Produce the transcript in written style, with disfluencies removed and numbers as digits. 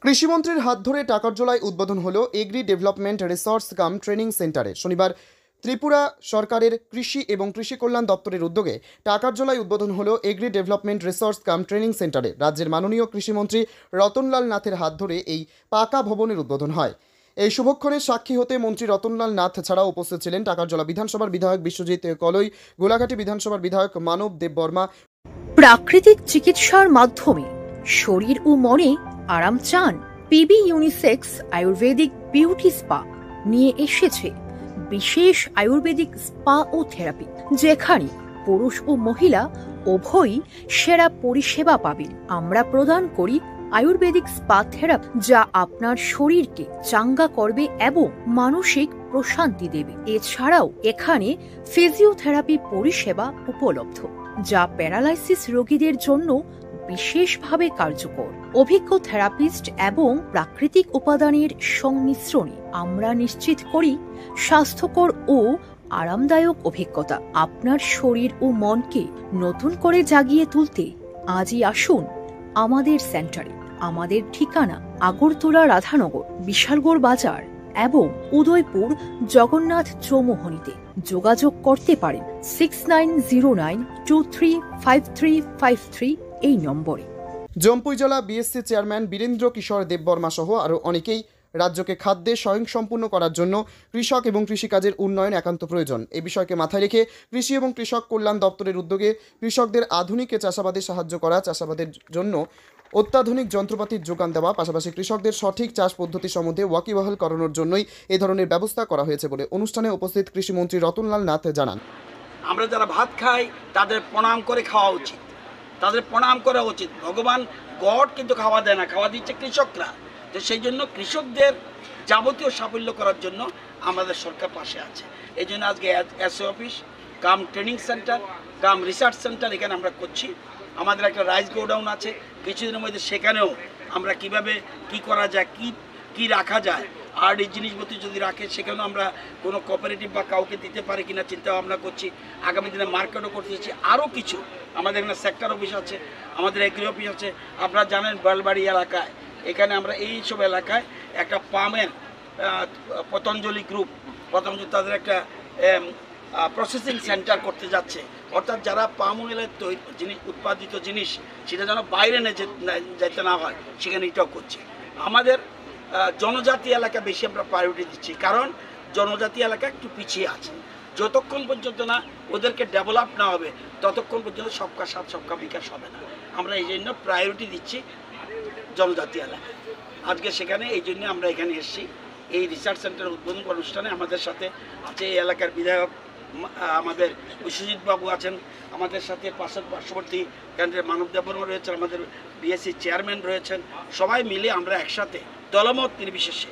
কৃষিমন্ত্রীর হাত ধরে টাকারজলায় উদ্বোধন হলো agri development resource cum training সেন্টারে। শনিবার ত্রিপুরা সরকারের কৃষি এবং কৃষি কল্যাণ দপ্তরের উদ্যোগে টাকারজলায় উদ্বোধন হলো agri development resource cum training সেন্টারে। রাজ্যের মাননীয় কৃষিমন্ত্রী রতনলাল নাথের হাত ধরে এই পাকা ভবনের উদ্বোধন হয়। এই শুভক্ষণের সাক্ষী হতে মন্ত্রী রতনলাল নাথ ছাড়াও উপস্থিত ছিলেন টাকারজলা বিধানসভার বিধায়ক বিশ্বজিৎ কলই, গোলাঘাটি বিধানসভার বিধায়ক মানব দেববর্মা। প্রাকৃতিক চিকিৎসার মাধ্যমে শরীর ও মনে আরাম চান? PB unisex Ayurvedic beauty spa নিয়ে এসেছে বিশেষ আয়ুর্বেদিক স্পা ও থেরাপি, যেখানে পুরুষ ও মহিলা উভয়ই সেরা পরিষেবা পাবেন। আমরা প্রদান করি আয়ুর্বেদিক স্পা থেরাপি, যা আপনার শরীরকে চাঙ্গা করবে এবং মানসিক প্রশান্তি দেবে। এছাড়াও এখানে ফিজিওথেরাপি পরিষেবা উপলব্ধ, যা প্যারালাইসিস রোগীদের জন্য বিশেষভাবে কার্যকর। অভিজ্ঞ থেরাপিস্ট এবং প্রাকৃতিক উপাদানের সংমিশ্রণে আমরা নিশ্চিত করি স্বাস্থ্যকর ও আরামদায়ক অভিজ্ঞতা। আপনার শরীর ও মনকে নতুন করে জাগিয়ে তুলতে আজই আসুন আমাদের সেন্টারে। আমাদের ঠিকানা আগরতলা রাধানগর, বিশালগড় বাজার এবং উদয়পুর জগন্নাথ চৌমুহনীতে। যোগাযোগ করতে পারেন 6909235353 এই নম্বরে। জম্পুই জেলা বিএসসি চেয়ারম্যান বীরেন্দ্র কিশোর দেববর্মা সহ আরও অনেকেই রাজ্যকে খাদ্যে স্বয়ংসম্পূর্ণ করার জন্য কৃষক এবং কৃষিকাজের উন্নয়ন একান্ত প্রয়োজন, এই বিষয়কে মাথায় রেখে কৃষি এবং কৃষক কল্যাণ দপ্তরের উদ্যোগে কৃষকদের আধুনিক চাষাবাদে সাহায্য করা, চাষাবাদের জন্য অত্যাধুনিক যন্ত্রপাতির যোগান দেওয়া, পাশাপাশি কৃষকদের সঠিক চাষ পদ্ধতি সম্বন্ধে ওয়াকিবহাল করানোর জন্যই এ ধরনের ব্যবস্থা করা হয়েছে বলে অনুষ্ঠানে উপস্থিত কৃষিমন্ত্রী রতনলাল নাথ জানান। আমরা যারা ভাত খাই তাদের প্রণাম করে খাওয়া উচিত, তাদের প্রণাম করা উচিত। ভগবান গড কিন্তু খাওয়া দেয় না, খাওয়া দিচ্ছে কৃষকরা। তো সেই জন্য কৃষকদের যাবতীয় সাফল্য করার জন্য আমাদের সরকার পাশে আছে। এই জন্য আজকে SO office cum training centre cum research centre এখানে আমরা করছি। আমাদের একটা রাইস গোডাউন আছে, কিছুদিনের মধ্যে সেখানেও আমরা কিভাবে কি করা যায়, কি রাখা যায়, আর এই জিনিসপত্র যদি রাখে সেখানেও আমরা কোনো কোঅপারেটিভ বা কাউকে দিতে পারি কিনা চিন্তা ভাবনা করছি। আগামী দিনে মার্কেটও করতে চাচ্ছি। আরও কিছু আমাদের এখানে সেক্টর অফিস আছে, আমাদের এগ্রি অফিস আছে। আপনারা জানেন বেলবাড়ি এলাকায়, এখানে আমরা এইসব এলাকায় একটা পামের পতঞ্জলি গ্রুপ, পতঞ্জলি তাদের একটা প্রসেসিং সেন্টার করতে যাচ্ছে। অর্থাৎ যারা পাম অয়েলের জিনিস উৎপাদিত জিনিস সেটা যেন বাইরে যেতে না হয়, সেখানে এটাও করছে। আমাদের জনজাতি এলাকা বেশি আমরা প্রায়োরিটি দিচ্ছি, কারণ জনজাতি এলাকা একটু পিছিয়ে আছে। যতক্ষণ পর্যন্ত না ওদেরকে ডেভেলপ না হবে ততক্ষণ পর্যন্ত সবকা সাথ সবকা বিকাশ হবে না। আমরা এই জন্য প্রায়োরিটি দিচ্ছি জনজাতি এলাকায়। আজকে সেখানে এই জন্য আমরা এখানে এসেছি। এই রিসার্চ সেন্টার উদ্বোধন অনুষ্ঠানে আমাদের সাথে আছে এই এলাকার বিধায়ক আমাদের বিশ্বজিৎ বাবু আছেন, আমাদের সাথে পার্শ্ববর্তী কেন্দ্রের মানব দেববর্মা রয়েছেন, আমাদের বিএসসি চেয়ারম্যান রয়েছেন। সবাই মিলে আমরা একসাথে দলমত নির্বিশেষে